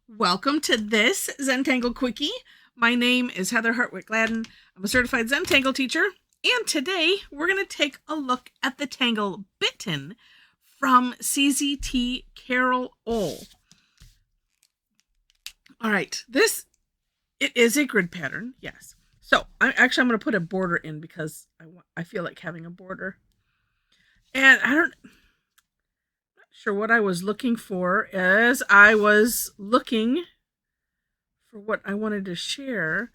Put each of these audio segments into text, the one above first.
Welcome to this Zentangle Quickie. My name is Heather Hartwick Gladden. I'm a certified Zentangle teacher, and today we're going to take a look at the tangle Bitten from CZT Carole Ohl. All right, it is a grid pattern, yes. So I'm going to put a border in because I feel like having a border. And I'm not sure what I was looking for as I was looking for what I wanted to share.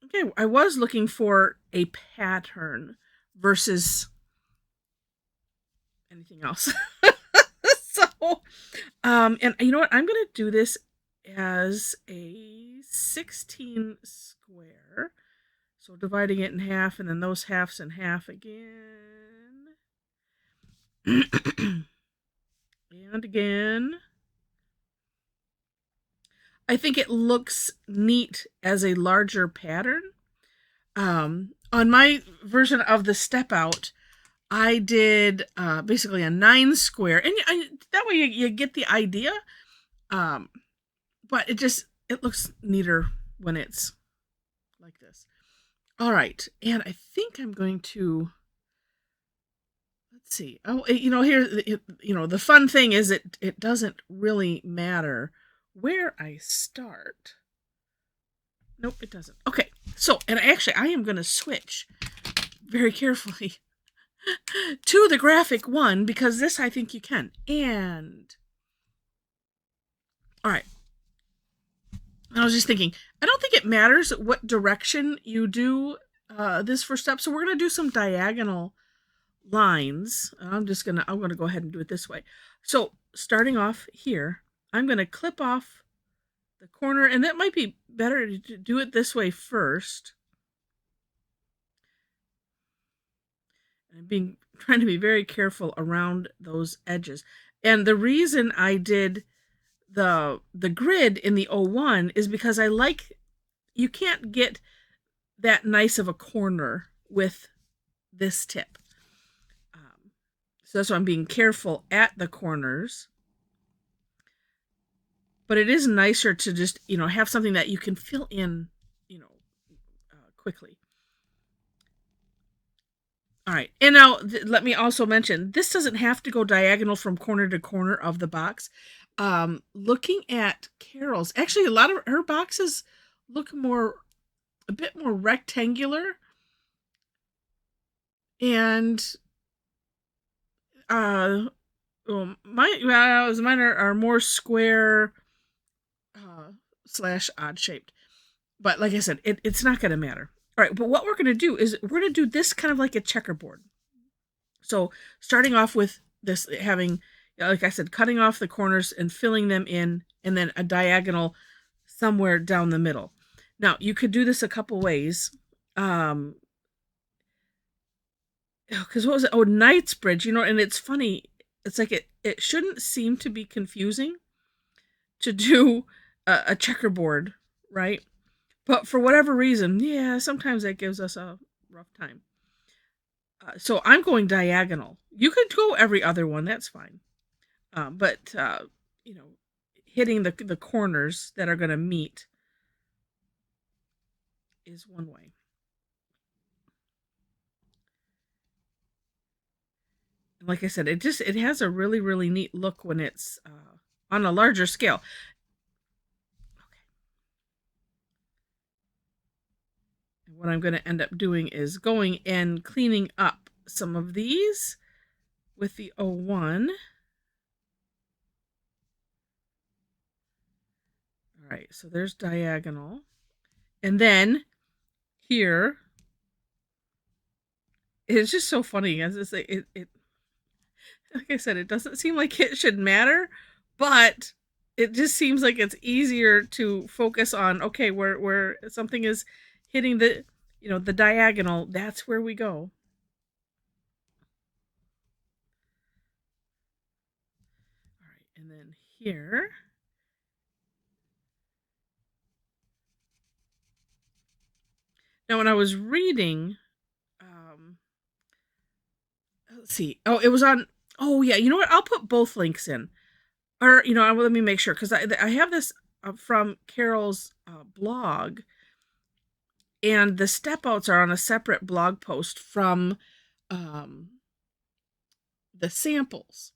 Okay, I was looking for a pattern versus anything else. So, and you know what? I'm going to do this as a 16 square. So dividing it in half and then those halves in half again. And again. I think it looks neat as a larger pattern. On my version of the step out, I did basically a 9 square, and that way you get the idea. But it looks neater when it's like this. All right, and I think I'm going to, let's see. Oh, here, the fun thing is it doesn't really matter where I start. Nope, it doesn't. Okay, so, and actually I am going to switch very carefully to the graphic one because this I think you can. And, all right. I was just thinking, I don't think it matters what direction you do this first step. So we're going to do some diagonal lines. I'm going to go ahead and do it this way. So starting off here, I'm going to clip off the corner, and that might be better to do it this way first. And I'm trying to be very careful around those edges. And the reason I did the grid in the 01 is because you can't get that nice of a corner with this tip. So that's why I'm being careful at the corners. But it is nicer to just, have something that you can fill in, quickly. All right. And now let me also mention, this doesn't have to go diagonal from corner to corner of the box. Looking at Carole's, actually a lot of her boxes look a bit more rectangular. And mine are more square / odd shaped. But like I said, it's not going to matter. All right, but what we're going to do is we're going to do this kind of like a checkerboard. So starting off with this, having, like I said, cutting off the corners and filling them in, and then a diagonal somewhere down the middle. Now, you could do this a couple ways. Because what was it? Oh, Knightsbridge, and it's funny. It's like it shouldn't seem to be confusing to do a checkerboard, right? But for whatever reason, yeah, sometimes that gives us a rough time. So I'm going diagonal. You could go every other one, that's fine. But hitting the corners that are going to meet is one way. And like I said, it has a really, really neat look when it's on a larger scale. What I'm going to end up doing is going and cleaning up some of these with the 01. All right, so there's diagonal. And then here, it's just so funny. As it like I said, it doesn't seem like it should matter, but it just seems like it's easier to focus on, okay, where something is hitting the diagonal, that's where we go. All right, and then here, now when I was reading, let's see, oh, it was on, oh yeah, you know what, I'll put both links in. or, let me make sure, because I have this from Carole's blog, and the step outs are on a separate blog post from the samples.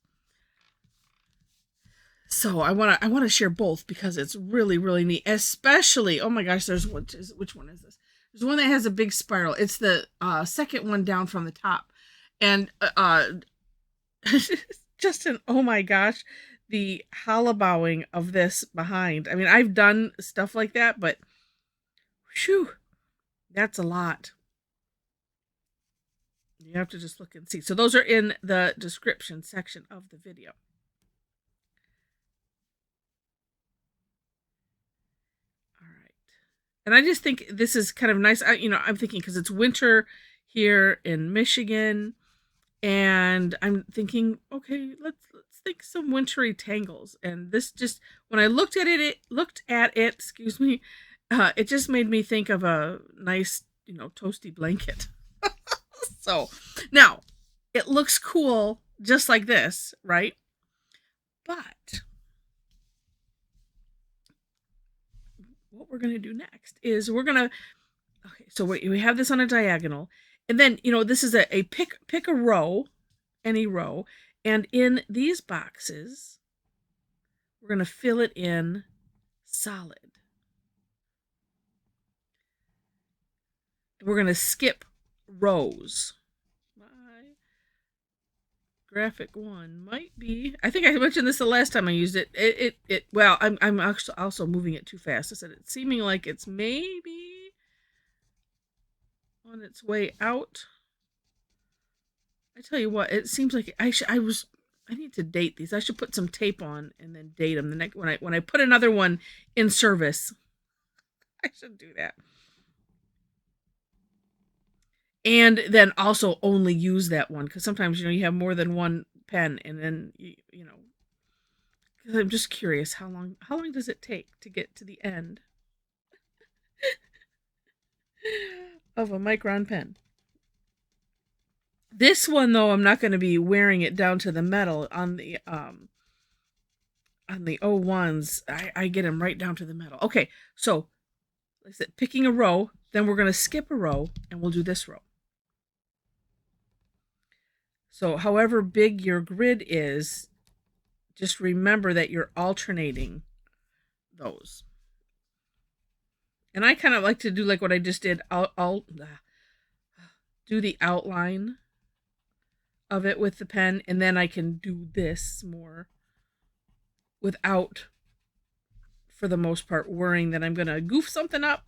So I want to share both because it's really, really neat. Especially, oh my gosh, which one is this? There's one that has a big spiral. It's the second one down from the top, and Justin, oh my gosh, the hollowing of this behind. I mean, I've done stuff like that, but whew, that's a lot. You have to just look and see. So those are in the description section of the video. All right. And I just think this is kind of nice. I'm thinking because it's winter here in Michigan, and I'm thinking, okay, let's think some wintry tangles. And this just, when I looked at it, excuse me, it just made me think of a nice, toasty blanket. So now it looks cool just like this, right? But what we're going to do next is okay, so we have this on a diagonal, and then, this is a pick a row, any row, and in these boxes, we're going to fill it in solid. We're going to skip rows. My graphic one might be, I think I mentioned this the last time I used it. Well, I'm actually also moving it too fast. I said it's seeming like it's maybe on its way out. I tell you what, it seems like I need to date these. I should put some tape on and then date them. The next when I put another one in service, I should do that. And then also only use that one, because sometimes, you have more than one pen, and then because I'm just curious how long does it take to get to the end of a Micron pen. This one, though, I'm not going to be wearing it down to the metal. On the 01s, I get them right down to the metal. Okay, so like I said, picking a row, then we're going to skip a row, and we'll do this row. So however big your grid is, just remember that you're alternating those. And I kind of like to do like what I just did. I'll do the outline of it with the pen, and then I can do this more without, for the most part, worrying that I'm going to goof something up,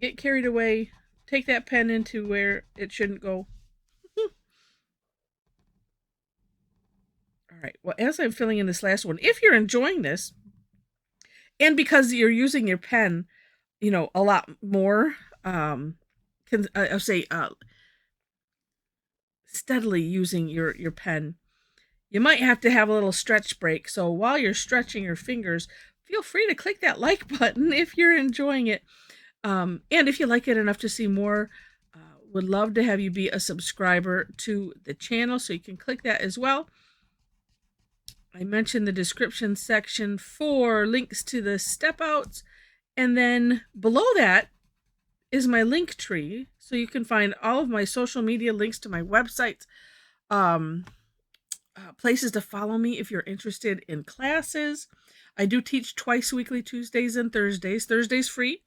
get carried away, take that pen into where it shouldn't go. All right, well, as I'm filling in this last one, if you're enjoying this, and because you're using your pen, a lot more, I'll say steadily using your pen, you might have to have a little stretch break. So while you're stretching your fingers, feel free to click that like button if you're enjoying it. And if you like it enough to see more, would love to have you be a subscriber to the channel, so you can click that as well. I mentioned the description section for links to the step outs, and then below that is my link tree, so you can find all of my social media links to my websites, places to follow me if you're interested in classes. I do teach twice weekly, Tuesdays and Thursdays. Thursday's free.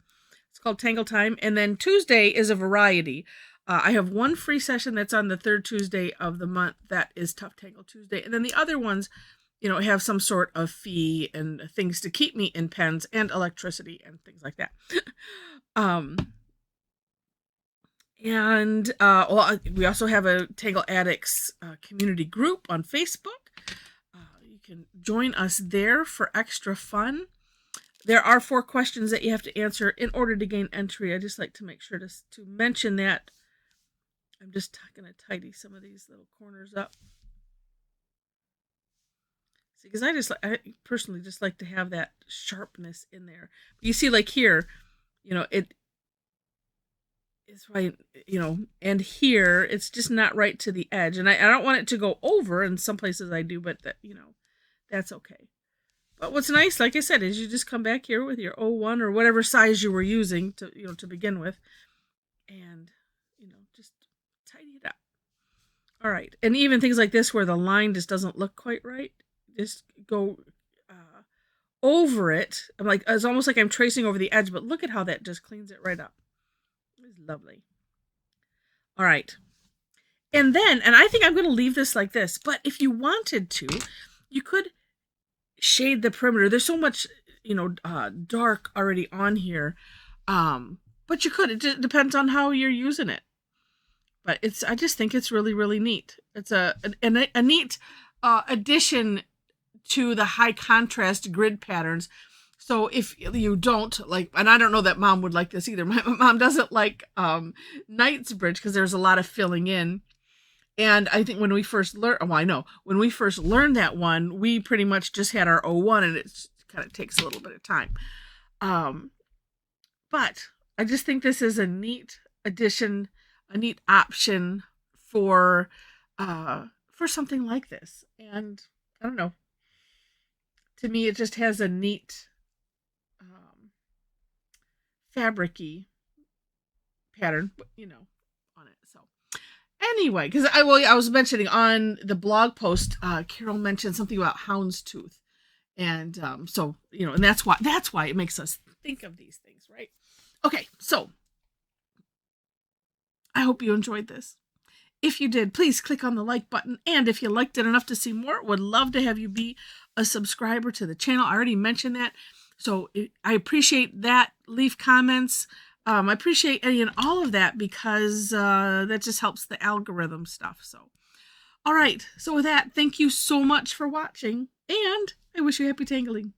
It's called Tangle Time. And then Tuesday is a variety. I have one free session that's on the third Tuesday of the month. That is Tough Tangle Tuesday. And then the other ones, have some sort of fee and things to keep me in pens and electricity and things like that. And we also have a Tangle Addicts community group on Facebook. You can join us there for extra fun. There are 4 questions that you have to answer in order to gain entry. I just like to make sure to mention that. I'm just going to tidy some of these little corners up. See, because I personally just like to have that sharpness in there. You see, like here, it is right, and here it's just not right to the edge. And I don't want it to go over. In some places I do, but that's okay. But what's nice, like I said, is you just come back here with your 01 or whatever size you were using to begin with, and just tidy it up. All right, and even things like this where the line just doesn't look quite right, just go over it. I'm like, it's almost like I'm tracing over the edge, but look at how that just cleans it right up. It's lovely. All right, and I think I'm going to leave this like this. But if you wanted to, you could shade the perimeter. There's so much, dark already on here. But you could. It just depends on how you're using it. But I just think it's really, really neat. It's a neat addition to the high contrast grid patterns. So if you don't like, and I don't know that Mom would like this either. My mom doesn't like Knightsbridge because there's a lot of filling in. And I think when we first learned, when we first learned that one, we pretty much just had our 01, and it kind of takes a little bit of time. But I just think this is a neat addition, a neat option for something like this. And I don't know. To me, it just has a neat fabric-y pattern, on it. So anyway, because I was mentioning on the blog post, Carol mentioned something about houndstooth, and so and that's why it makes us think of these things, right? Okay, so I hope you enjoyed this. If you did, please click on the like button, and if you liked it enough to see more, would love to have you be a subscriber to the channel. I already mentioned that, so I appreciate that. Leave comments. I appreciate any and all of that, because that just helps the algorithm stuff. So, all right. So with that, thank you so much for watching, and I wish you happy tangling.